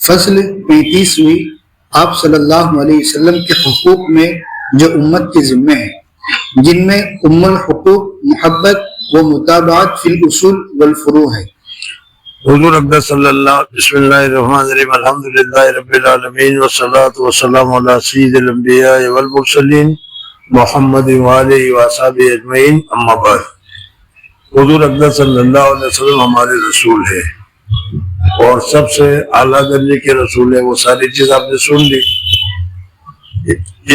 فصل 35ویں آپ صلی اللہ علیہ وسلم کے حقوق میں جو امت کے ذمے ہیں، جن میں ام الحقوق محبت و متابعت فی الاصول والفروع ہے۔ حضور اقدس صلی اللہ بسم اللہ الرحمن الرحیم الحمدللہ رب العالمین والصلاة والسلام علی سید الانبیاء والمرسلین محمد وآلہ وصحبہ اجمعین، اما بعد۔ حضور اقدس صلی اللہ علیہ وسلم ہمارے رسول ہے اور سب سے اعلیٰ درجے کے رسول ہے۔ وہ ساری چیز آپ نے سن لی۔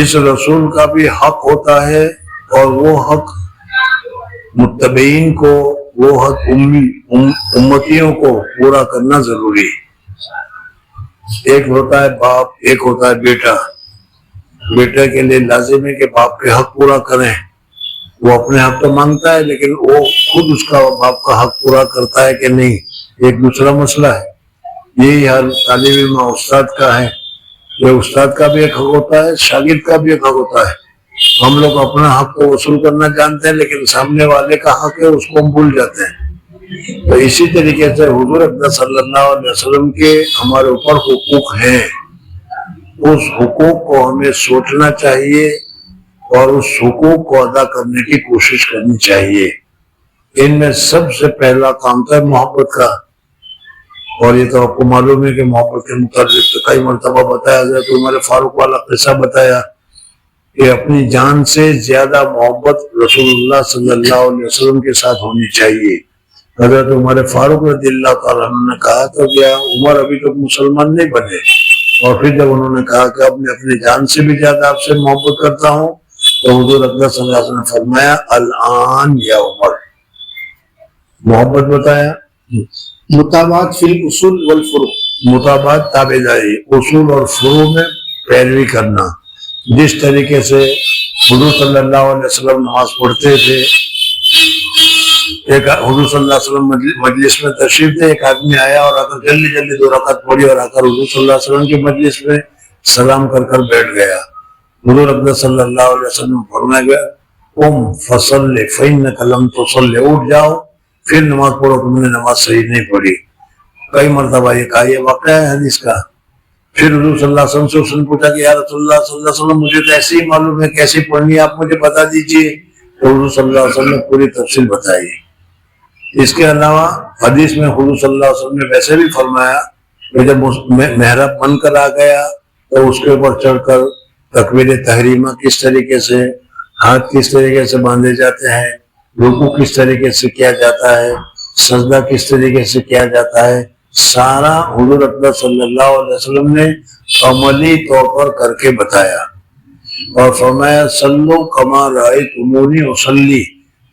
اس رسول کا بھی حق ہوتا ہے اور وہ حق متبعین کو، وہ حق امتیوں کو پورا کرنا ضروری ہے۔ ایک ہوتا ہے باپ، ایک ہوتا ہے بیٹا۔ بیٹا کے لیے لازم ہے کہ باپ کے حق پورا کریں۔ وہ اپنے حق تو مانگتا ہے لیکن وہ خود اس کا باپ کا حق پورا کرتا ہے کہ نہیں، ایک دوسرا مسئلہ ہے۔ یہی ہر طالب علم استاد کا ہے کہ استاد کا بھی ایک حق ہوتا ہے، شاگرد کا بھی ایک حق ہوتا ہے۔ ہم لوگ اپنا حق کو وصول کرنا جانتے ہیں لیکن سامنے والے کا حق ہے اس کو ہم بھول جاتے ہیں۔ تو اسی طریقے سے حضور اقدس صلی اللہ علیہ وسلم کے ہمارے اوپر حقوق ہیں، اس حقوق کو ہمیں سوچنا چاہیے اور اس حقوق کو ادا کرنے کی کوشش کرنی چاہیے۔ ان میں سب سے پہلا کام تھا محبت کا، اور یہ تو آپ کو معلوم ہے کہ محبت کے متعلق تو کئی مرتبہ بتایا حضرت عمر فاروق والا قصہ بتایا کہ اپنی جان سے زیادہ محبت رسول اللہ صلی اللہ علیہ وسلم کے ساتھ ہونی چاہیے۔ حضرت عمر فاروق رضی اللہ تعالیٰ عنہ نے کہا تو کیا عمر ابھی تک مسلمان نہیں بنے، اور پھر جب انہوں نے کہا کہ اب میں اپنی جان سے بھی زیادہ آپ سے محبت کرتا ہوں تو حضور اقدس صلی اللہ علیہ وسلم نے فرمایا الآن یا عمر، محبت بتایا۔ متابعت فی الاصول والفروع، متابعت تابعداری، اصول اور فروع میں پیروی کرنا۔ جس طریقے سے حضور صلی اللہ علیہ وسلم نماز پڑھتے تھے، ایک حضور صلی اللہ علیہ وسلم مجلس میں تشریف تھے، ایک آدمی آیا اور آ کر جلدی جلدی 2 رکعت پڑھی اور آ کر حضور صلی اللہ علیہ وسلم کی مجلس میں سلام کر کر بیٹھ گیا۔ حضور اقدس صلی اللہ علیہ وسلم فرمایا گیا قم فصلی فإنک لم تصلی، اٹھ جاؤ پھر نماز پڑھو، تم نے نماز صحیح نہیں پڑھی۔ کئی مرتبہ یہ کہا، یہ واقعہ ہے حدیث کا۔ پھر حضور صلی اللہ علیہ وسلم سے اس نے پوچھا کہ یا رسول اللہ صلی اللہ علیہ وسلم مجھے تو ایسے ہی معلوم ہے کیسے پڑھنی ہے، آپ مجھے بتا دیجئے۔ تو حضور صلی اللہ علیہ وسلم نے پوری تفصیل بتائی۔ اس کے علاوہ حدیث میں حضور صلی اللہ علیہ وسلم نے ویسے بھی فرمایا کہ جب محراب بن کر آ گیا تو اس کے اوپر چڑھ کر تکبیر تحریمہ کس طریقے سے، ہاتھ کس طریقے سے باندھے جاتے ہیں، رکوع کس طریقے سے کیا جاتا ہے، سجدہ کس طریقے سے کیا جاتا ہے، سارا حضور اقدس صلی اللہ علیہ وسلم نے عملی طور پر کر کے بتایا اور فرمایا صلو کما رأیتمونی اصلی،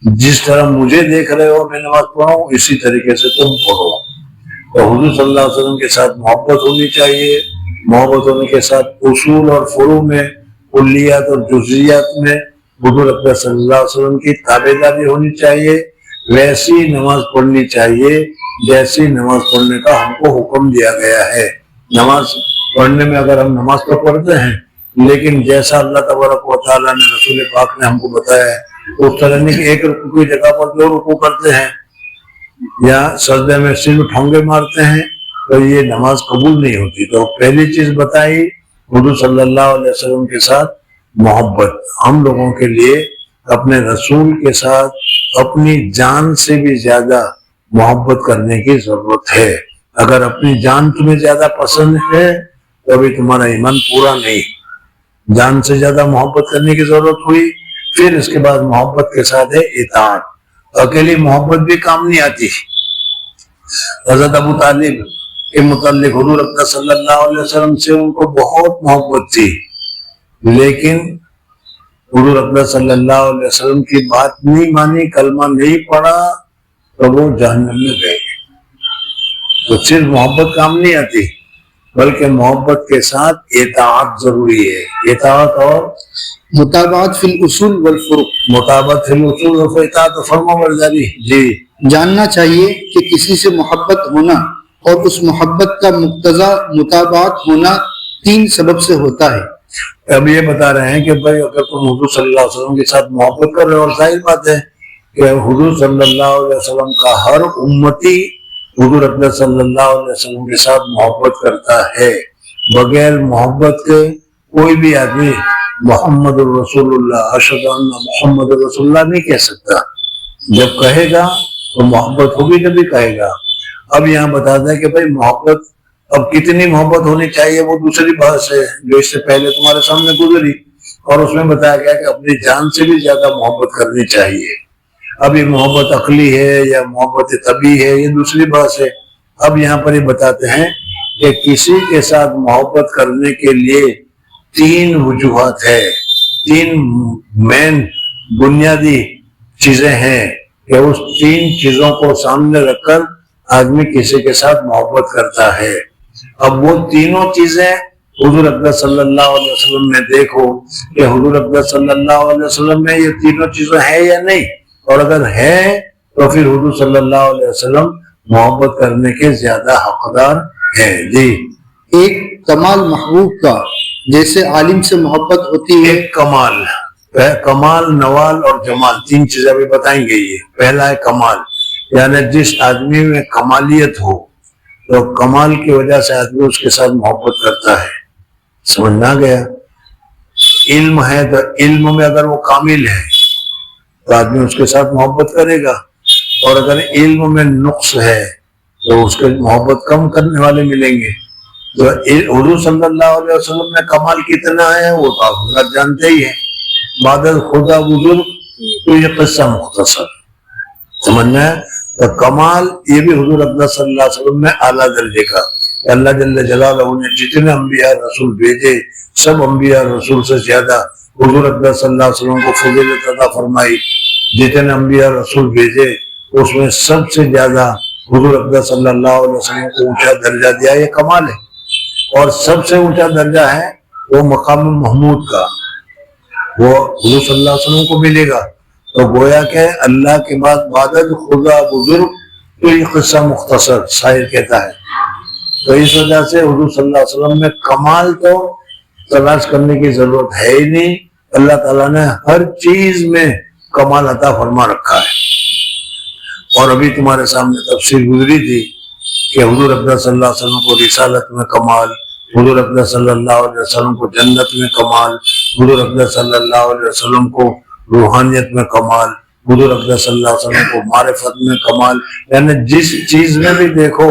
جس طرح مجھے دیکھ رہے ہو میں نماز پڑھاؤں اسی طریقے سے تم پڑھو۔ تو حضور صلی اللہ علیہ وسلم کے ساتھ محبت ہونی چاہیے۔ محبت ہونے کے ساتھ اصول اور فروع میں، کلیات اور جزئیات میں حضور اقدس صلی اللہ علیہ وسلم کی تابعداری ہونی چاہیے۔ ویسی نماز پڑھنی چاہیے جیسی نماز پڑھنے کا ہم کو حکم دیا گیا ہے۔ نماز پڑھنے میں اگر ہم نماز تو پڑھتے ہیں لیکن جیسا اللہ تبارک و تعالیٰ نے رسول پاک نے ہم کو بتایا ہے اس طرح نہیں کہ ایک رکوع کی جگہ پر 2 رکوع کرتے ہیں یا سجدے میں صرف ٹھونگے مارتے ہیں تو یہ نماز قبول نہیں ہوتی۔ تو پہلی چیز بتائی حضور صلی اللہ علیہ وسلم کے ساتھ محبت۔ ہم لوگوں کے لیے اپنے رسول کے ساتھ اپنی جان سے بھی زیادہ محبت کرنے کی ضرورت ہے۔ اگر اپنی جان تمہیں زیادہ پسند ہے تو ابھی تمہارا ایمان پورا نہیں۔ جان سے زیادہ محبت کرنے کی ضرورت ہوئی، پھر اس کے بعد محبت کے ساتھ ہے اطاعت۔ اکیلی محبت بھی کام نہیں آتی۔ حضرت ابو طالب کے متعلق حضور اقدس صلی اللہ علیہ وسلم سے ان کو بہت محبت تھی، لیکن حضور اقدس صلی اللہ علیہ وسلم کی بات نہیں مانی، کلمہ نہیں پڑھا تو وہ جہنم میں گئے۔ تو صرف محبت کام نہیں آتی بلکہ محبت کے ساتھ اطاعت ضروری ہے۔ اطاعت اور متابعت فی الاصول والفروع، مطابقت فی الاصول اور اطاعت و فرما برداری۔ جی، جاننا چاہیے کہ کسی سے محبت ہونا اور اس محبت کا مقتضا متابعت ہونا 3 سبب سے ہوتا ہے۔ اب یہ بتا رہے ہیں کہ بھائی اگر تم حضور صلی اللہ علیہ وسلم کے ساتھ محبت کر رہے ہو، اور ظاہر بات ہے کہ حضور صلی اللہ علیہ وسلم کا ہر امتی حضور اقدس صلی اللہ علیہ وسلم کے ساتھ محبت کرتا ہے. بغیر محبت کے کوئی بھی آدمی محمد الرسول اللہ اشہد ان محمد الرسول اللہ نہیں کہہ سکتا. جب کہے گا تو محبت ہوگی جبھی کہے گا. اب یہاں بتاتا ہے کہ بھائی محبت اب کتنی محبت ہونی چاہیے وہ دوسری بحث ہے جو اس سے پہلے تمہارے سامنے گزری, اور اس میں بتایا گیا کہ اپنی جان سے بھی زیادہ محبت کرنی چاہیے. اب یہ محبت عقلی ہے یا محبت طبعی ہے یہ دوسری بحث ہے. اب یہاں پر یہ بتاتے ہیں کہ کسی کے ساتھ محبت کرنے کے لیے 3 وجوہات ہے, 3 مین بنیادی چیزیں ہیں کہ اس 3 چیزوں کو سامنے رکھ کر آدمی کسی کے ساتھ محبت کرتا ہے. اب وہ تینوں چیزیں حضور اقدس صلی اللہ علیہ وسلم میں دیکھو کہ حضور اقدس صلی اللہ علیہ وسلم میں یہ تینوں چیزیں ہیں یا نہیں, اور اگر ہے تو پھر حضور صلی اللہ علیہ وسلم محبت کرنے کے زیادہ حقدار ہیں. جی, ایک کمال محبوب کا جیسے عالم سے محبت ہوتی ہے. ایک کمال نوال اور جمال 3 چیزیں بھی بتائیں گے. یہ پہلا ہے کمال, یعنی جس آدمی میں کمالیت ہو تو کمال کی وجہ سے آدمی اس کے ساتھ محبت کرتا ہے. سمجھنا گیا. علم ہے تو علم میں اگر وہ کامل ہے تو آدمی اس کے ساتھ محبت کرے گا, اور اگر علم میں نقص ہے تو اس کے محبت کم کرنے والے ملیں گے. تو حضور صلی اللہ علیہ وسلم میں کمال کتنا ہے وہ تو آپ جانتے ہی ہیں. بعد خدا بزرگ تو یہ قصہ مختصر. سمجھنا ہے تو کمال یہ بھی حضور اقدس صلی اللہ علیہ وسلم میں اعلیٰ درجے کا. اللہ جل جلالہ نے جتنے انبیاء رسول بھیجے سب انبیاء رسول سے زیادہ حضور اقدس صلی اللہ علیہ وسلم کو فضیلت عطا فرمائی. جتنے انبیاء رسول بھیجے اس میں سب سے زیادہ حضور اقدس صلی اللہ علیہ وسلم کو اونچا درجہ دیا. یہ کمال ہے. اور سب سے اونچا درجہ ہے وہ مقام محمود کا, وہ حضور صلی اللہ علیہ وسلم کو ملے گا. تو گویا کہ اللہ کے بعد بعد خدا بزرگ تو یہ قصہ مختصر شاعر کہتا ہے. تو اس وجہ سے حضور صلی اللہ علیہ وسلم میں کمال تو تلاش کرنے کی ضرورت ہے ہی نہیں. اللہ تعالیٰ نے ہر چیز میں کمال عطا فرما رکھا ہے. اور ابھی تمہارے سامنے تفسیر گزری تھی کہ حضور اقدس صلی اللہ علیہ وسلم کو رسالت میں کمال, حضور اقدس صلی اللہ علیہ وسلم کو جنت میں کمال, حضور اقدس صلی اللہ علیہ وسلم کو روحانیت میں کمال, حضور اقدس صلی اللہ علیہ وسلم کو معرفت میں کمال. یعنی جس چیز میں بھی دیکھو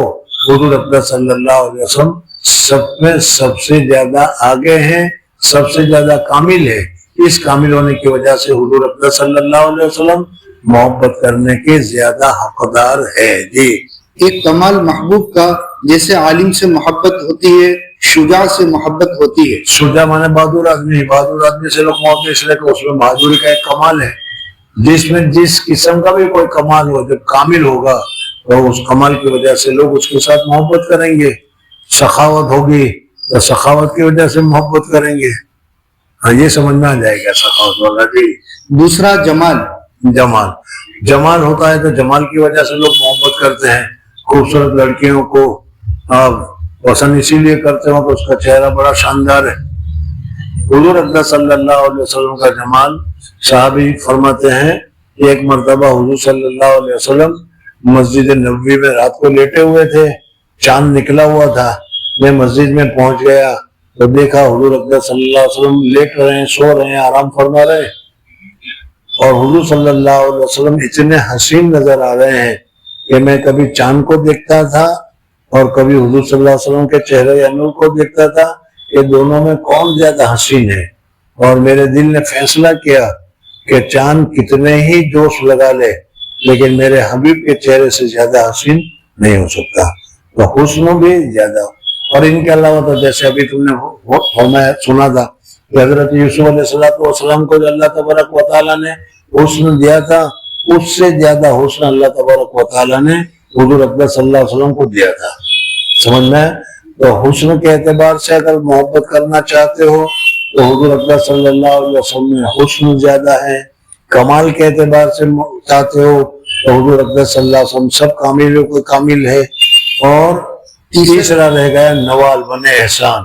حضور اقدس صلی اللہ علیہ وسلم سب میں سب سے زیادہ آگے ہیں, سب سے زیادہ کامل ہے. اس کامل ہونے کی وجہ سے حضور اقدس صلی اللہ علیہ وسلم محبت کرنے کے زیادہ حقدار ہے. جی, ایک کمال محبوب کا جیسے عالم سے محبت ہوتی ہے شجاع سے محبت ہوتی ہے. شجاع مانے بہادر آدمی. بہادر آدمی سے لوگ محبت اس لیے کہ اس میں بہادری کا ایک کمال ہے. جس میں جس قسم کا بھی کوئی کمال ہو جب کامل ہوگا تو اس کمال کی وجہ سے لوگ اس کے ساتھ محبت کریں گے. سخاوت ہوگی تو سخاوت کی وجہ سے محبت کریں گے. ہاں, یہ سمجھنا آ جائے گا سخاوت والا. جی, دوسرا جمال. جمال ہوتا ہے تو جمال کی وجہ سے لوگ محبت کرتے ہیں. خوبصورت لڑکیوں کو پسند اسی لیے کرتے ہوں کہ اس کا چہرہ بڑا شاندار ہے. حضور اقدس صلی اللہ علیہ وسلم کا جمال صحابی فرماتے ہیں ایک مرتبہ حضور صلی اللہ علیہ وسلم مسجد نبوی میں رات کو لیٹے ہوئے تھے. چاند نکلا ہوا تھا. میں مسجد میں پہنچ گیا تو دیکھا حضور اقدس صلی اللہ علیہ وسلم لیٹ رہے ہیں, سو رہے ہیں, آرام فرما رہے ہیں. اور حضور صلی اللہ علیہ وسلم اتنے حسین نظر آ رہے ہیں کہ میں کبھی چاند کو دیکھتا تھا اور کبھی حضور صلی اللہ علیہ وسلم کے چہرے انور کو دیکھتا تھا کہ دونوں میں کون زیادہ حسین ہے. اور میرے دل نے فیصلہ کیا کہ چاند کتنے ہی جوش لگا لے لیکن میرے حبیب کے چہرے سے زیادہ حسین نہیں ہو سکتا. تو حسن بھی زیادہ. اور ان کے علاوہ تو جیسے ابھی تم نے سنا تھا کہ حضرت یوسف علیہ السلام کو جو اللہ تبارک و تعالیٰ نے حسن دیا تھا اس سے زیادہ حسن اللہ تبارک و تعالیٰ نے حضور اقدس صلی اللہ علیہ وسلم کو دیا تھا. سمجھنا ہے. تو حسن کے اعتبار سے اگر محبت کرنا چاہتے ہو تو حضور اقدس صلی اللہ علیہ وسلم میں حسن زیادہ ہے. کمال کے اعتبار سے چاہتے ہو تو حضور اقدس صلی اللہ علیہ وسلم سب کاملوں کو کامل ہے. اور تیسرا رہ گیا نوال بنے احسان.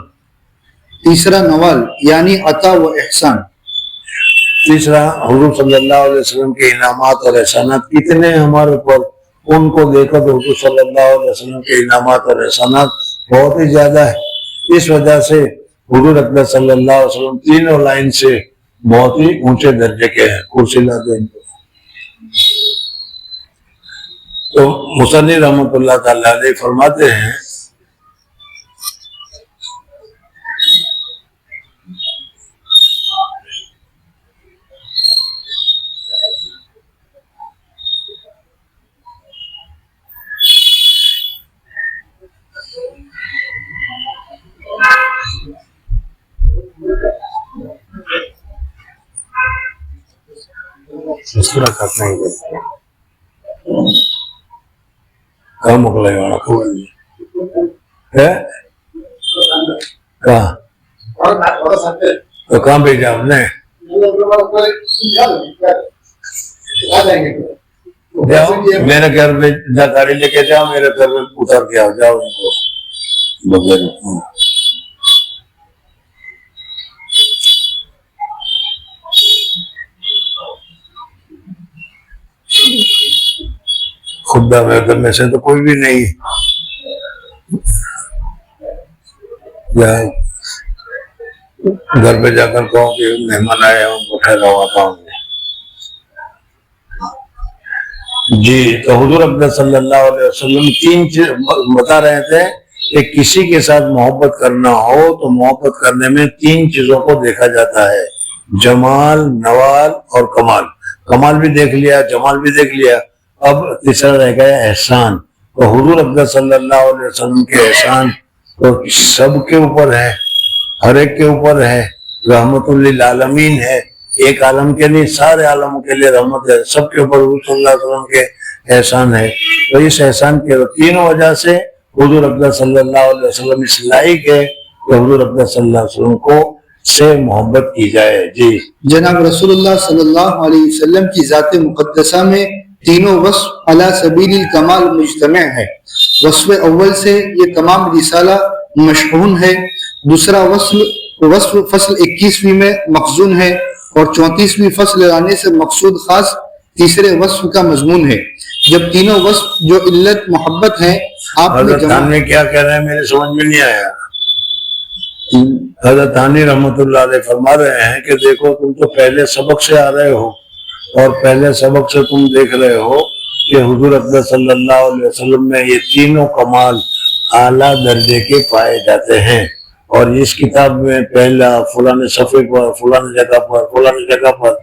تیسرا نوال یعنی عطا و احسان. تیسرا حضور صلی اللہ علیہ وسلم کے انعامات اور احسانات کتنے ہمارے اوپر ان کو دیکھو تو حضور صلی اللہ علیہ وسلم کے انعامات اور احسانات بہت ہی زیادہ ہے. اس وجہ سے حضور اکرم صلی اللہ علیہ وسلم تینوں لائن سے بہت ہی اونچے درجے کے ہیں. کرسی لاتے ہیں تو مصنف رحمۃ اللہ تعالی علیہ فرماتے ہیں کہاں موکلائے والا کہاں تو کہاں بھیجا ہم نے جاؤ میرے گھر میں گاڑی لے کے جاؤ میرے گھر میں اتر کے آؤ جاؤ ان کو بغیر خدا میں گھر میں سے تو کوئی بھی نہیں گھر پہ جا کر کہو کہ مہمان آئے ان کو ٹھہراوا پاؤں گے. جی تو حضور اکرم صلی اللہ علیہ وسلم تین چیز بتا رہے تھے کہ کسی کے ساتھ محبت کرنا ہو تو محبت کرنے میں تین چیزوں کو دیکھا جاتا ہے: جمال، نوال اور کمال. کمال بھی دیکھ لیا، جمال بھی دیکھ لیا، اب تیسرا رہ گیا احسان. تو حضور اکرم صلی اللہ علیہ وسلم کے احسان تو سب کے اوپر ہے، ہر ایک کے اوپر ہے. رحمت للعالمین ہے، ایک عالم کے لیے، سارے عالموں کے لیے رحمت ہے. سب کے اوپر حضور صلی اللہ علیہ وسلم کے احسان ہے. تو اس احسان کے تینوں وجہ سے حضور اکرم صلی اللہ علیہ وسلم اس لائق ہے کہ حضور اکرم صلی اللہ علیہ وسلم کو سے محبت کی جائے. جی جناب رسول اللہ صلی اللہ علیہ وسلم کی ذات مقدسہ میں تینوں وصف علی سبیل الکمال مجتمع ہے. وصف اول سے یہ تمام رسالہ مشحون ہے. دوسرا وصف فصل 21ویں میں مخزون ہے اور 34ویں فصل لانے سے مقصود خاص تیسرے وصف کا مضمون ہے. جب تینوں وصف جو علت محبت ہیں آپ نے جمع کیا کہہ رہے ہیں میرے سمجھ میں نہیں آیا. حضرت ثانی رحمۃ اللہ علیہ فرما رہے ہیں کہ دیکھو تم تو پہلے سبق سے آ رہے ہو اور پہلے سبق سے تم دیکھ رہے ہو کہ حضور اکرم صلی اللہ علیہ وسلم میں یہ تینوں کمال اعلیٰ درجے کے پائے جاتے ہیں. اور اس کتاب میں پہلا فلاں صفحے پر فلاں جگہ پر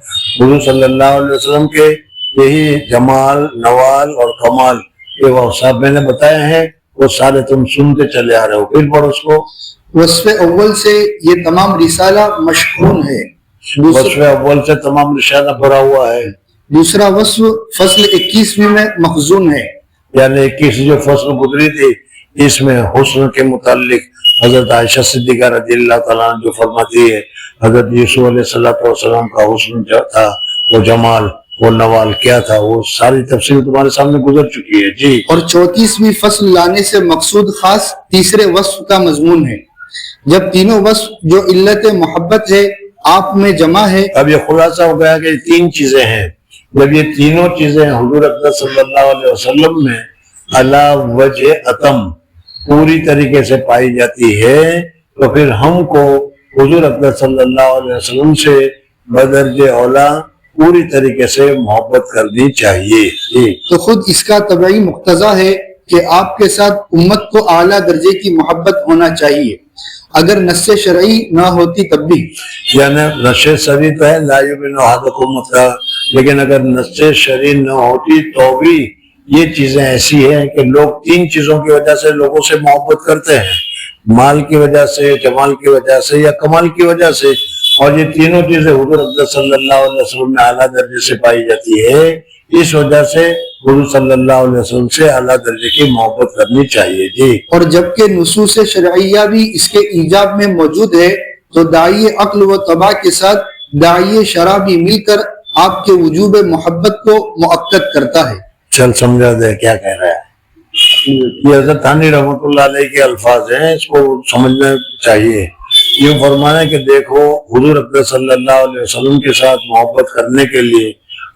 حضور صلی اللہ علیہ وسلم کے یہی جمال، نوال اور کمال کے اوصاف میں نے بتائے ہیں، وہ سارے تم سنتے چلے آ رہے ہو. پھر پڑھو اس کو. وصف اول سے یہ تمام رسالہ مشحون ہے. وصف اول سے تمام رسالہ بھرا ہوا ہے. دوسرا وصف فصل 21ویں میں مخزون ہے، یعنی 21 جو فصل گزری تھی اس میں حسن کے متعلق حضرت عائشہ صدیقہ رضی اللہ تعالیٰ عنہ جو فرماتی ہے حضرت یوسف علیہ السلام کا حسن جو تھا، وہ جمال، وہ نوال کیا تھا، وہ ساری تفصیل تمہارے سامنے گزر چکی ہے. جی اور 34ویں فصل لانے سے مقصود خاص تیسرے وصف کا مضمون ہے. جب تینوں وصف جو علت محبت ہے آپ میں جمع ہے. اب یہ خلاصہ ہو گیا کہ تین چیزیں ہیں. جب یہ تینوں چیزیں حضور اکرم صلی اللہ علیہ وسلم میں علی وجہ اتم پوری طریقے سے پائی جاتی ہے تو پھر ہم کو حضور اکرم صلی اللہ علیہ وسلم سے بدرجہ اولا پوری طریقے سے محبت کرنی چاہیے. تو خود اس کا طبعی مقتضا ہے کہ آپ کے ساتھ امت کو اعلیٰ درجے کی محبت ہونا چاہیے، اگر نص شرعی نہ ہوتی تب بھی. یعنی نص شرعی تو ہے لا یؤمن احدکم مطلقا، لیکن اگر نص شرعی نہ ہوتی تو بھی یہ چیزیں ایسی ہیں کہ لوگ تین چیزوں کی وجہ سے لوگوں سے محبت کرتے ہیں: مال کی وجہ سے، جمال کی وجہ سے یا کمال کی وجہ سے. اور یہ تینوں چیزیں حضور اکرم صلی اللہ علیہ وسلم میں اعلیٰ درجے سے پائی جاتی ہے، اس وجہ سے حضور صلی اللہ علیہ وسلم سے اعلیٰ درجے کی محبت کرنی چاہیے. جی اور جبکہ نصوص شرعیہ بھی اس کے ایجاب میں موجود ہے تو داعی عقل و طبع کے ساتھ داعی شرع بھی مل کر آپ کے وجوب محبت کو مؤکد کرتا ہے. چل سمجھا دے کیا کہہ رہا ہے. یہ حضرت ثانی رحمۃ اللہ علیہ کے الفاظ ہیں، اس کو سمجھنا چاہیے. یہ فرمانا ہے کہ دیکھو حضور اکرم صلی اللہ علیہ وسلم کے ساتھ محبت کرنے کے لیے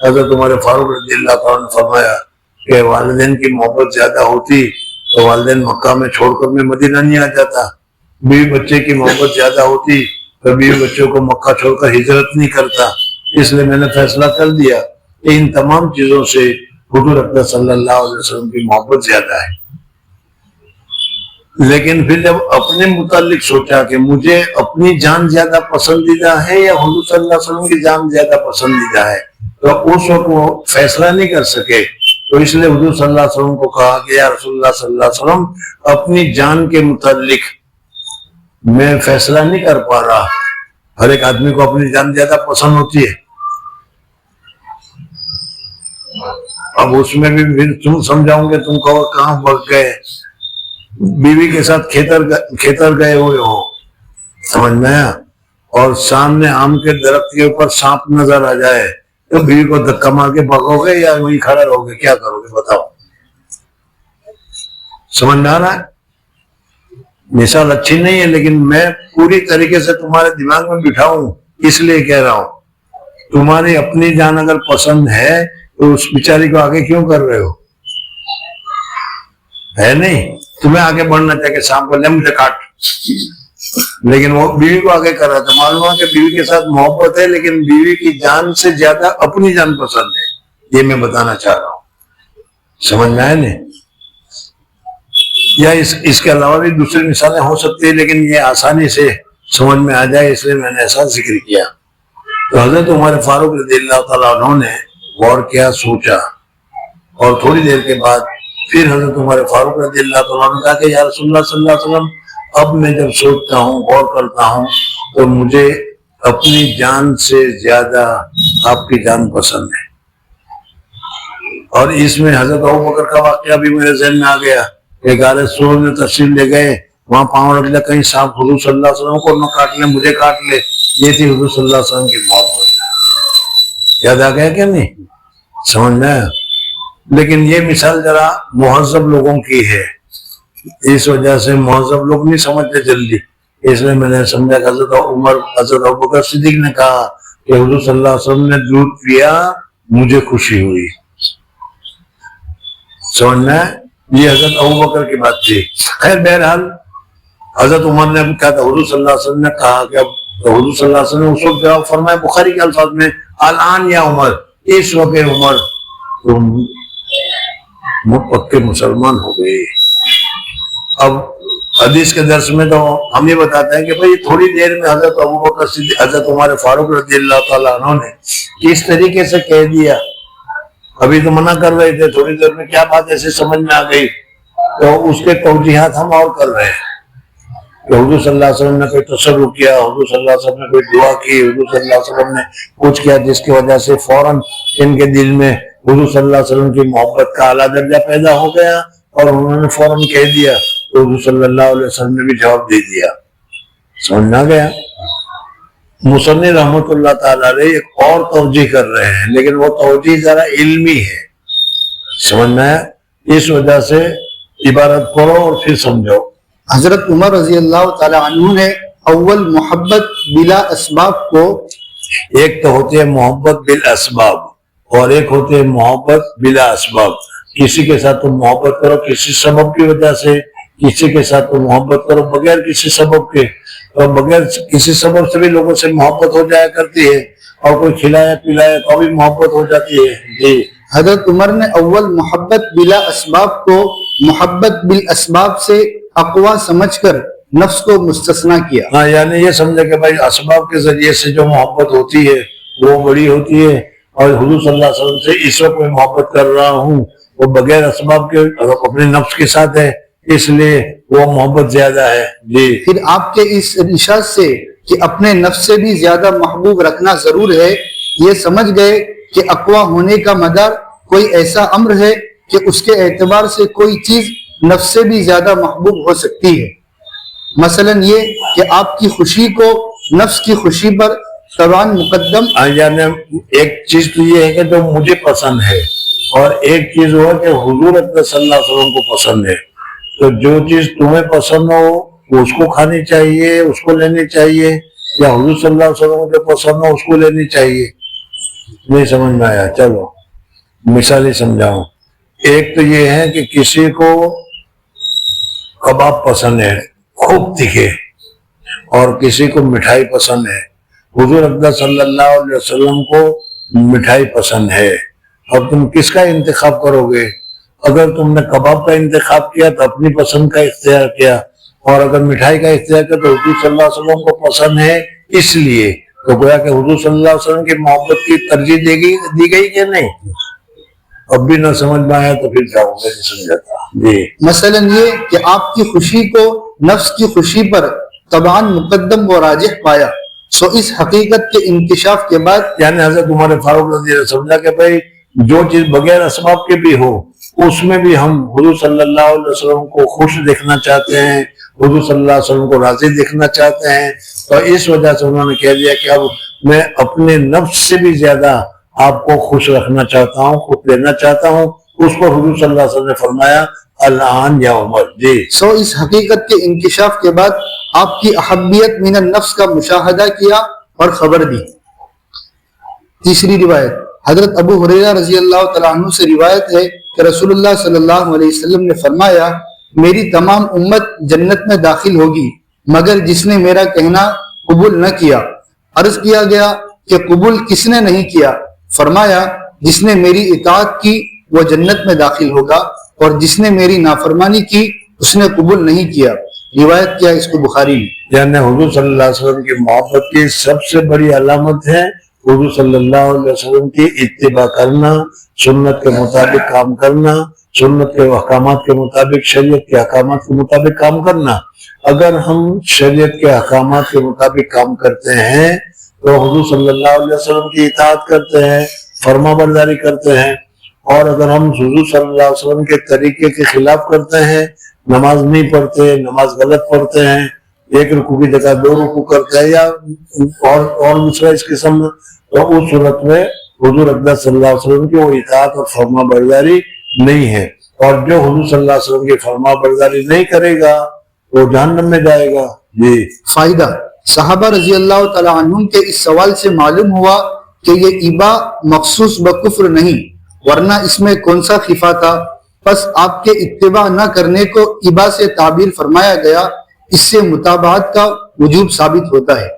حضرت عمر فاروق رضی اللہ عنہ نے فرمایا کہ والدین کی محبت زیادہ ہوتی تو والدین مکہ میں چھوڑ کر میں مدینہ نہیں آ جاتا، بیوی بچے کی محبت زیادہ ہوتی تو بیوی بچوں کو مکہ چھوڑ کر ہجرت نہیں کرتا، اس لیے میں نے فیصلہ کر دیا کہ ان تمام چیزوں سے حضور اکرم صلی اللہ علیہ وسلم کی محبت زیادہ ہے۔ لیکن پھر جب اپنے متعلق سوچا کہ مجھے اپنی جان زیادہ پسندیدہ ہے یا حضور صلی اللہ علیہ وسلم کی جان زیادہ پسندیدہ ہے، تو اس وقت وہ فیصلہ نہیں کر سکے، تو اس لیے حضور صلی اللہ علیہ وسلم کو کہا کہ یا رسول اللہ صلی اللہ علیہ وسلم اپنی جان کے متعلق میں فیصلہ نہیں کر پا رہا، ہر ایک آدمی کو اپنی جان زیادہ پسند ہوتی ہے، اب اس میں بھی پھر تم سمجھاؤں گے، تم کہو کہاں بھگ گئے، بیوی کے ساتھ کھیتر گئے ہوئے ہو، سمجھ میں آیا، اور سامنے آم کے درخت کے اوپر سانپ نظر آ جائے تو بیوی کو دھکا مار کے بھگو گے یا وہی کھڑا رہو گے، کیا کرو گے بتاؤ؟ سمجھ میں آ رہا ہے؟ مثال اچھی نہیں ہے لیکن میں پوری طریقے سے تمہارے دماغ میں بٹھاؤں اس لیے کہہ رہا ہوں، تمہاری اپنی جان اگر پسند ہے تو اس بیچاری کو آگے کیوں کر رہے ہو؟ ہے نہیں، تمہیں آگے بڑھنا چاہیے کہ سانپ کو لے مجھے کاٹ، لیکن وہ بیوی کو آگے کر رہا تھا، معلوم ہے کہ بیوی کے ساتھ محبت ہے لیکن بیوی کی جان سے زیادہ اپنی جان پسند ہے، یہ میں بتانا چاہ رہا ہوں، سمجھ میں آئے نہیں؟ یا اس کے علاوہ بھی دوسری مثالیں ہو سکتی ہیں لیکن یہ آسانی سے سمجھ میں آ جائے اس لیے میں نے ایسا ذکر کیا۔ تو حضرت عمر فاروق رضی اللہ تعالیٰ عنہ نے غور کیا، سوچا، اور تھوڑی دیر کے بعد پھر حضرت عمر فاروق رضی اللہ تعالیٰ عنہ نے کہا کہ یا رسول اللہ صلی اللہ علیہ وسلم اب میں جب سوچتا ہوں، غور کرتا ہوں تو مجھے اپنی جان سے زیادہ آپ کی جان پسند ہے۔ اور اس میں حضرت ابوبکر کا واقعہ بھی میرے ذہن میں آ گیا کہ غار سور میں تشریف لے گئے، وہاں پاؤں رکھ لیا کہیں صاحب حضور صلی اللہ علیہ وسلم کو نہ کاٹ لے، مجھے کاٹ لے، یہ تھی حضور صلی اللہ علیہ وسلم کی محبت۔ یاد آ گیا کہ نہیں؟ سمجھ میں آیا؟ لیکن یہ مثال ذرا مہذب لوگوں کی ہے، اس وجہ سے مہذب لوگ نہیں سمجھتے جلدی، اس لیے میں نے سمجھا کہ حضرت ابوبکر صدیق نے کہا کہ حضور صلی اللہ علیہ وسلم نے دودھ پیا، مجھے خوشی ہوئی، سمجھنا ہے؟ یہ حضرت ابوبکر کی بات تھی۔ خیر بہرحال حضرت عمر نے اب کہا تھا، حضور صلی اللہ علیہ وسلم نے کہا کہ اب حضور صلی اللہ علیہ وسلم نے اس وقت جواب فرمایا بخاری کے الفاظ میں، الان یا عمر، اس وقت عمر تم پکے مسلمان ہو گئے۔ اب حدیث کے درس میں تو ہم یہ بتاتے ہیں کہ بھئی تھوڑی دیر میں حضرت ابوبکر صدیق، حضرت عمر فاروق رضی اللہ تعالیٰ عنہ نے کس طریقے سے کہہ دیا، ابھی تو منع کر رہے تھے، تھوڑی دیر میں کیا بات ایسے سمجھ میں آ گئی، تو اس کے توجیحات ہم اور کر رہے ہیں کہ حضور صلی اللہ علیہ وسلم نے کوئی تصرف کیا، حضور صلی اللہ علیہ وسلم نے کوئی دعا کی، حضور صلی اللہ علیہ وسلم نے کچھ کیا جس کی وجہ سے فوراً ان کے دل میں حضور صلی اللہ علیہ وسلم کی محبت کا اعلیٰ درجہ پیدا ہو گیا اور انہوں نے فوراً کہہ دیا، تو حضور صلی اللہ علیہ وسلم نے بھی جواب دے دیا۔ سمجھ نہ گیا؟ مصنف رحمۃ اللہ تعالیٰ علیہ ایک اور توجیہ کر رہے ہیں لیکن وہ توجیہ ذرا علمی ہے، سمجھنا ہے، اس وجہ سے عبارت پڑھو اور پھر سمجھو۔ حضرت عمر رضی اللہ تعالی عنہ نے اول محبت بلا اسباب کو، ایک تو ہوتی ہے محبت بالاسباب اور ایک ہوتی ہے محبت بلا اسباب، کسی کے ساتھ تم محبت کرو کسی سبب کی وجہ سے، کسی کے ساتھ تم محبت کرو بغیر کسی سبب کے، اور بغیر کسی سبب سے بھی لوگوں سے محبت ہو جایا کرتی ہے، اور کوئی کھلایا پلایا تو بھی محبت ہو جاتی ہے۔ جی حضرت عمر نے اول محبت بلا اسباب کو محبت بالاسباب سے اقوا سمجھ کر نفس کو مستثنا کیا۔ ہاں، یعنی یہ سمجھے کہ بھائی اسباب کے ذریعے سے جو محبت ہوتی ہے وہ بڑی ہوتی ہے، اور حضور صلی اللہ علیہ وسلم سے اس وقت میں محبت کر رہا ہوں وہ بغیر اسباب کے اپنے نفس کے ساتھ ہے، اس لیے وہ محبت زیادہ ہے۔ جی پھر آپ کے اس ارشاد سے کہ اپنے نفس سے بھی زیادہ محبوب رکھنا ضرور ہے، یہ سمجھ گئے کہ اقوا ہونے کا مدار کوئی ایسا امر ہے کہ اس کے اعتبار سے کوئی چیز نفس سے بھی زیادہ محبوب ہو سکتی ہے، مثلا یہ کہ آپ کی خوشی کو نفس کی خوشی پر توان مقدم، یعنی ایک چیز تو یہ ہے کہ جو مجھے پسند ہے، اور ایک چیز وہ ہے کہ حضور اکرم صلی اللہ علیہ وسلم کو پسند ہے، تو جو چیز تمہیں پسند ہو وہ اس کو کھانی چاہیے، اس کو لینی چاہیے، یا حضور صلی اللہ علیہ وسلم کو جو پسند ہو اس کو لینی چاہیے۔ نہیں سمجھ میں آیا؟ چلو مثال ہی سمجھاؤں. ایک تو یہ ہے کہ کسی کو کباب پسند ہے خوب تیکھے، اور کسی کو مٹھائی پسند ہے. حضور اقدس صلی اللہ علیہ وسلم کو مٹھائی پسند ہے. اب تم کس کا انتخاب کرو گے؟ اگر تم نے کباب کا انتخاب کیا تو اپنی پسند کا اختیار کیا، اور اگر مٹھائی کا اختیار کیا تو حضور صلی اللہ علیہ وسلم کو پسند ہے اس لیے. تو گویا کہ حضور صلی اللہ علیہ وسلم کی محبت کی ترجیح دی گئی کہ نہیں؟ اب بھی نہ سمجھ میں آیا تو پھر جاؤں میں نہیں سمجھاتا. جی مثلا یہ کہ آپ کی خوشی کو نفس کی خوشی پر طبعاً مقدم و راجح پایا، سو اس حقیقت کے انکشاف کے بعد یعنی حضرت عمر فاروق رضی اللہ عنہ سمجھا کہ بھائی جو چیز بغیر اسباب کے بھی ہو اس میں بھی ہم حضور صلی اللہ علیہ وسلم کو خوش دیکھنا چاہتے ہیں، حضور صلی اللہ علیہ وسلم کو راضی دیکھنا چاہتے ہیں. تو اس وجہ سے انہوں نے کہہ دیا کہ اب میں اپنے نفس سے بھی زیادہ آپ کو خوش رکھنا چاہتا ہوں، خوش دینا چاہتا ہوں. اس پر حضور صلی اللہ علیہ وسلم نے فرمایا الآن یا عمر. جی سو اس حقیقت کے انکشاف کے بعد آپ کی احبیت من النفس کا مشاہدہ کیا اور خبر دی. تیسری روایت حضرت ابو ہریرہ رضی اللہ تعالیٰ عنہ سے روایت ہے کہ رسول اللہ صلی اللہ علیہ وسلم نے فرمایا میری تمام امت جنت میں داخل ہوگی مگر جس نے میرا کہنا قبول نہ کیا. عرض کیا گیا کہ قبول کس نے نہیں کیا؟ فرمایا جس نے میری اطاعت کی وہ جنت میں داخل ہوگا اور جس نے میری نافرمانی کی اس نے قبول نہیں کیا. روایت کیا اس کو بخاری نے. یعنی حضور صلی اللہ علیہ وسلم کی محبت کی سب سے بڑی علامت ہے حضور صلی اللہ علیہ وسلم کی اتباع کرنا، سنت کے مطابق کام کرنا، سنت کے احکامات کے مطابق، شریعت کے احکامات کے مطابق کام کرنا. اگر ہم شریعت کے احکامات کے مطابق کام کرتے ہیں تو حضور صلی اللہ علیہ وسلم کی اطاعت کرتے ہیں، فرما برداری کرتے ہیں. اور اگر ہم حضور صلی اللہ علیہ وسلم کے طریقے کے خلاف کرتے ہیں، نماز نہیں پڑھتے، نماز غلط پڑھتے ہیں، ایک رکوع کی جگہ 2 رکوع کرتے ہیں یا اور دوسرا اس قسم، تو اس صورت میں حضور اقدس صلی اللہ علیہ وسلم کی وہ اطاعت اور فرما برداری نہیں ہے. اور جو حضور صلی اللہ علیہ وسلم کی فرما برداری نہیں کرے گا وہ جہنم میں جائے گا. جی فائدہ صحابہ رضی اللہ تعالیٰ عنہم کے اس سوال سے معلوم ہوا کہ یہ ابا مخصوص بکفر نہیں، ورنہ اس میں کون سا خفا تھا. پس آپ کے اتباع نہ کرنے کو ابا سے تعبیر فرمایا گیا، اس سے متابعت کا وجوب ثابت ہوتا ہے.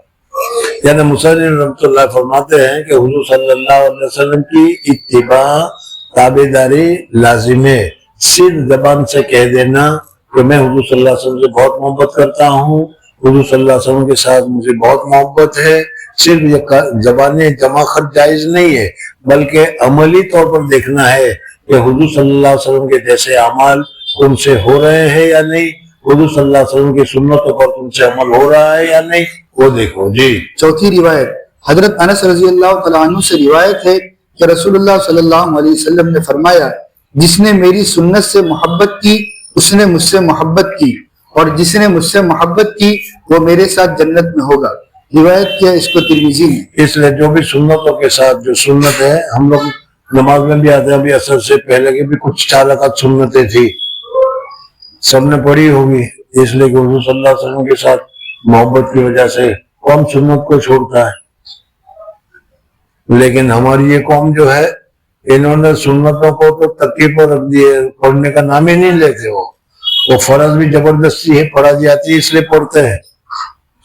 یعنی مصنف رحمۃ اللہ فرماتے ہیں کہ حضور صلی اللہ علیہ وسلم کی اتباع تابعداری لازم ہے. صرف زبان سے کہہ دینا کہ میں حضور صلی اللہ علیہ وسلم سے بہت محبت کرتا ہوں، حضور صلی اللہ علیہ وسلم کے ساتھ مجھے بہت محبت ہے، صرف یہ زبانیں جمع خط جائز نہیں ہے، بلکہ عملی طور پر دیکھنا ہے کہ حضور صلی اللہ علیہ وسلم کے جیسے اعمال تم سے ہو رہے ہیں یا نہیں، حضور صلی اللہ علیہ وسلم کی سنتوں پر تم سے عمل ہو رہا ہے یا نہیں، وہ دیکھو. جی چوتھی روایت حضرت انس رضی اللہ تعالیٰ عنہ سے روایت ہے کہ رسول اللہ صلی اللہ علیہ وسلم نے فرمایا جس نے میری سنت سے محبت کی اس نے مجھ سے محبت کی، اور جس نے مجھ سے محبت کی وہ میرے ساتھ جنت میں ہوگا. روایت کیا اس کو ترمذی نے. اس لیے جو بھی سنتوں کے ساتھ جو سنت ہے، ہم لوگ نماز میں بھی آتے ہیں، ابھی اثر سے پہلے کی بھی کچھ 4 رکعت سنتیں تھی، سب نے پڑھی ہوگی، اس لیے کہ حضور صلی اللہ علیہ وسلم کے ساتھ محبت کی وجہ سے قوم سنت کو چھوڑتا ہے. لیکن ہماری یہ قوم جو ہے انہوں نے سنتوں کو تو تکیے پر رکھ دیے، پڑھنے کا نام ہی نہیں لیتے. وہ فرض بھی زبردستی ہے پڑھا جاتی ہے اس لیے پڑھتے ہیں،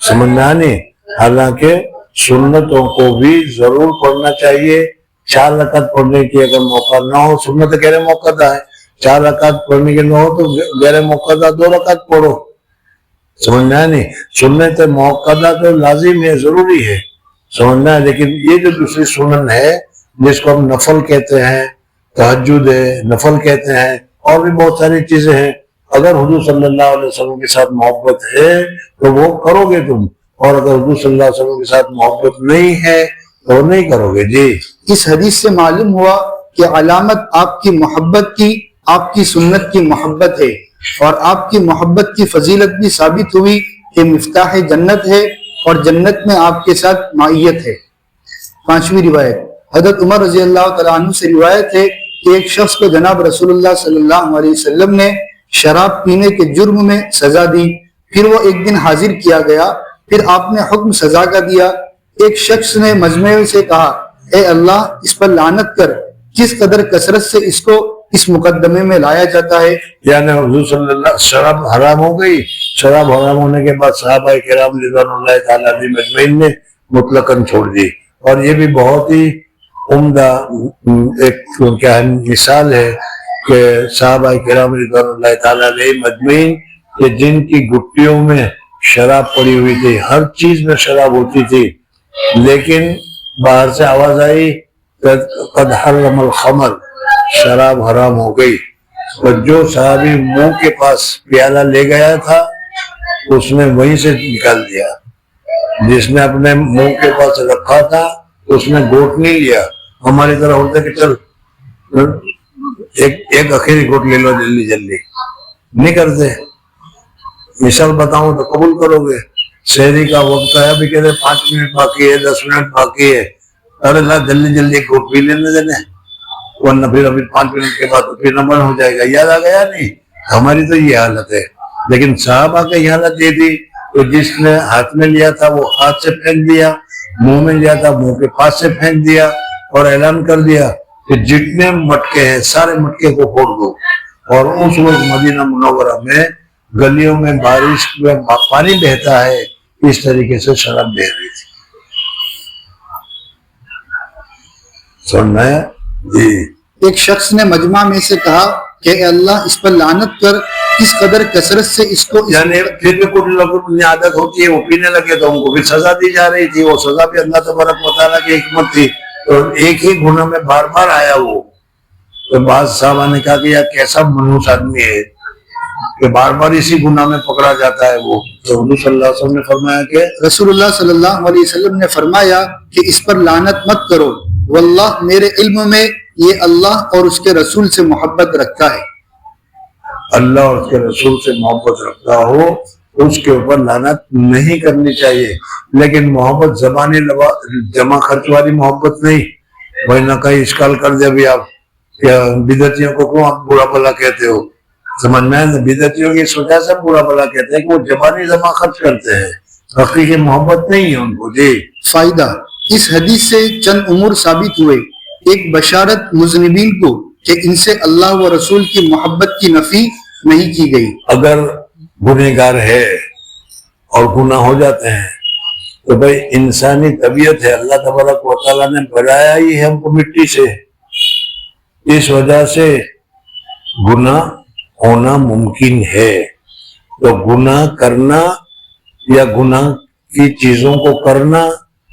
سمجھ میں آنے. حالانکہ سنتوں کو بھی ضرور پڑھنا چاہیے. 4 رکعت پڑھنے کی اگر موقع نہ ہو، سنت غیر موقع ہے، 4 رکعت پڑھنے کے نہ ہو تو غیر موقع 2 رکعت پڑھو، سمجھنا ہے نہیں. سنت موقع تو لازم ہے، ضروری ہے، سمجھنا ہے. لیکن یہ جو دوسری سنن ہے جس کو ہم نفل کہتے ہیں، تہجد ہے، نفل کہتے ہیں، اور بھی بہت ساری چیزیں ہیں، اگر حضور صلی اللہ علیہ وسلم کے ساتھ محبت ہے تو وہ کرو گے تم، اور اگر حضور صلی اللہ علیہ وسلم کے ساتھ محبت نہیں ہے تو نہیں کرو گے. جی اس حدیث سے معلوم ہوا کہ علامت آپ کی محبت کی آپ کی سنت کی محبت ہے، اور آپ کی محبت کی فضیلت بھی ثابت ہوئی کہ مفتاح جنت ہے اور جنت میں آپ کے ساتھ معیت ہے. 5ویں روایت حضرت عمر رضی اللہ تعالیٰ عنہ سے روایت ہے کہ ایک شخص کو جناب رسول اللہ صلی اللہ علیہ وسلم نے شراب پینے کے جرم میں سزا دی. پھر وہ ایک دن حاضر کیا گیا، پھر آپ نے حکم سزا کا دیا. ایک شخص نے مجمع سے کہا اے اللہ اس پر لعنت کر، کس قدر کثرت سے اس کو اس مقدمے میں لایا جاتا ہے۔ یعنی حضور صلی اللہ شراب حرام ہو گئی، شراب حرام ہونے کے بعد صحابہ کرام رضوان اللہ تعالیٰ علیہم اجمعین نے مطلقاً چھوڑ دی، اور یہ بھی بہت ہی عمدہ ایک کیا ہے مثال ہے کہ صحابہ کرام رضوان اللہ تعالیٰ علیہم اجمعین کہ جن کی گٹیوں میں شراب پڑی ہوئی تھی، ہر چیز میں شراب ہوتی تھی، لیکن باہر سے آواز آئی قد حرم الخمر، شراب حرام ہو گئی، اور جو صحابی منہ کے پاس پیالہ لے گیا تھا اس نے وہیں سے نکال دیا، جس نے اپنے منہ کے پاس رکھا تھا اس نے گھونٹ نہیں لیا۔ ہماری طرح ہوتا کہ چل ایک آخری گھونٹ لے لو جلدی جلدی، نہیں کرتے۔ مثال بتاؤں تو قبول کرو گے، شہری کا وقت ہے، ابھی کہتے 5 منٹ باقی ہے، 10 منٹ باقی ہے، ارے اللہ جلدی جلدی ایک گھونٹ پی لینے دینے، ورنہ پھر ابھی 5 منٹ کے بعد پھر نمبر ہو جائے گا، یاد آ گیا نہیں۔ ہماری تو یہ حالت ہے، لیکن صحابہ کی حالت یہ تھی کہ جس نے ہاتھ میں لیا تھا وہ ہاتھ سے پھینک دیا، منہ میں لیا تھا منہ کے پاس سے پھینک دیا، اور اعلان کر دیا کہ جتنے مٹکے ہیں سارے مٹکے کو پھوڑ دو۔ اور اس وقت مدینہ منورہ میں گلیوں میں بارش میں پانی بہتا ہے، اس طریقے سے شراب بہ رہی تھی۔ سننا ہے جی۔ ایک شخص نے مجمع میں سے کہا کہ اے اللہ اس پر لعنت کر، کس قدر کثرت سے اس کو یعنی پھر بھی کچھ لوگوں کی عادت ہوتی ہے، وہ پینے لگے تو ان کو بھی سزا دی جا رہی تھی، وہ سزا بھی اللہ تبارک و تعالیٰ کی حکمت تھی، تو ایک ہی گناہ میں بار بار آیا وہ۔ تو بعض صحابہ نے کہا کہ یار کیسا منحوس آدمی ہے کہ بار بار اسی گناہ میں پکڑا جاتا ہے وہ۔ تو حضور صلی اللہ علیہ وسلم نے فرمایا کہ رسول اللہ صلی اللہ علیہ وسلم نے فرمایا کہ اس پر لعنت مت کرو، واللہ میرے علم میں یہ اللہ اور اس کے رسول سے محبت رکھتا ہے۔ اللہ اور اس کے رسول سے محبت رکھتا ہو اس کے اوپر لعنت نہیں کرنی چاہیے، لیکن محبت زبانی جمع خرچ والی محبت نہیں۔ وہی نہ کہیں اشکال کر دے بھی آپ کہ بدعتیوں کو کیوں آپ برا بھلا کہتے ہو، سمجھ میں آئے؟ بدعتیوں کی اس وجہ سے برا بھلا کہتے ہیں کہ وہ زبانی جمع خرچ کرتے ہیں، حقیقی محبت نہیں ہے ان کو۔ جی فائدہ، اس حدیث سے چند امور ثابت ہوئے۔ ایک، بشارت مذنبین کو کہ ان سے اللہ و رسول کی محبت کی نفی نہیں کی گئی۔ اگر گنہگار ہے اور گناہ ہو جاتے ہیں تو بھائی انسانی طبیعت ہے، اللہ تبارک و تعالیٰ نے بنایا ہی ہے ہم کو مٹی سے، اس وجہ سے گناہ ہونا ممکن ہے۔ تو گناہ کرنا یا گناہ کی چیزوں کو کرنا،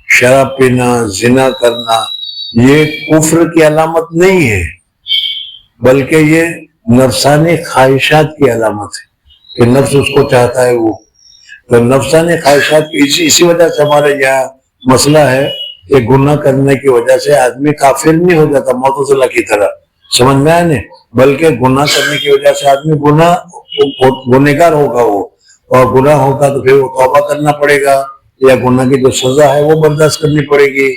شراب پینا، زنا کرنا، یہ کفر کی علامت نہیں ہے، بلکہ یہ نفسانی خواہشات کی علامت ہے کہ نفس اس کو چاہتا ہے وہ۔ تو نفسانی خواہشات کی اسی وجہ سے ہمارے یہاں مسئلہ ہے کہ گناہ کرنے کی وجہ سے آدمی کافر نہیں ہو جاتا معتزلہ کی طرح، سمجھ میں آئے نہیں، بلکہ گناہ کرنے کی وجہ سے آدمی گنہگار ہوگا وہ، اور گناہ ہوگا تو پھر وہ توبہ کرنا پڑے گا، یا گناہ کی جو سزا ہے وہ برداشت کرنی پڑے گی۔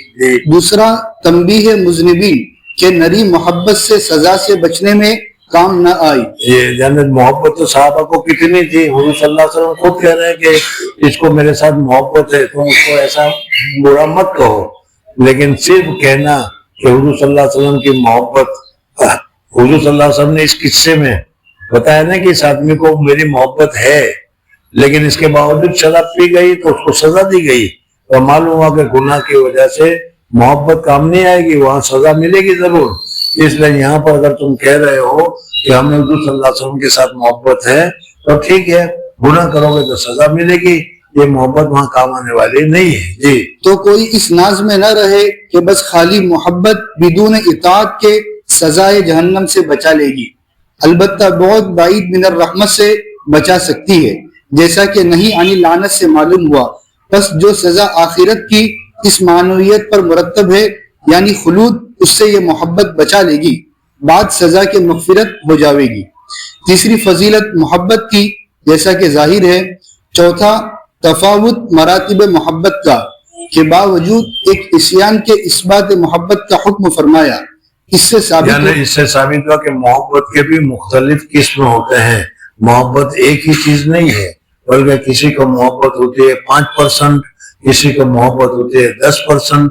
دوسرا، تنبیہ مذنبین کہ نری محبت سے سزا سے بچنے میں کام نہ آئی۔ یہ جانت محبت تو صحابہ کو کتنی تھی، حضور صلی اللہ علیہ وسلم خود کہہ رہے ہیں کہ اس کو میرے ساتھ محبت ہے، تم اس کو ایسا برا مت کہو، لیکن صرف کہنا کہ حضور صلی اللہ علیہ وسلم کی محبت، حضور صلی اللہ علیہ وسلم نے اس قصے میں بتایا نا کہ اس آدمی کو میری محبت ہے، لیکن اس کے باوجود شراب پی گئی تو اس کو سزا دی گئی، اور معلوم ہوا کہ گناہ کی وجہ سے محبت کام نہیں آئے گی، وہاں سزا ملے گی ضرور۔ اس لیے یہاں پر اگر تم کہہ رہے ہو کہ ہمیں حضور صلی اللہ علیہ وسلم کے ساتھ محبت ہے تو ٹھیک ہے، گناہ کرو گے تو سزا ملے گی، یہ محبت وہاں کام آنے والی نہیں ہے۔ جی تو کوئی اس ناز میں نہ رہے کہ بس خالی محبت بدون اطاعت کے سزائے جہنم سے بچا لے گی، البتہ بہت بعید من الرحمت سے بچا سکتی ہے، جیسا کہ نہیں عن لعنت سے معلوم ہوا۔ بس جو سزا آخرت کی اس معنویت پر مرتب ہے یعنی خلود، اس سے یہ محبت بچا لے گی، بعد سزا کے مغفرت ہو جاوے گی۔ تیسری فضیلت محبت کی جیسا کہ ظاہر ہے۔ چوتھا، تفاوت مراتب محبت کا کہ باوجود ایک عصیان کے اس بات محبت کا حکم فرمایا۔ اس سے ثابت ہوا کہ محبت کے بھی مختلف قسم ہوتے ہیں، محبت ایک ہی چیز نہیں ہے، بلکہ کسی کو محبت ہوتی ہے 5%، کسی کو محبت ہوتی ہے 10%،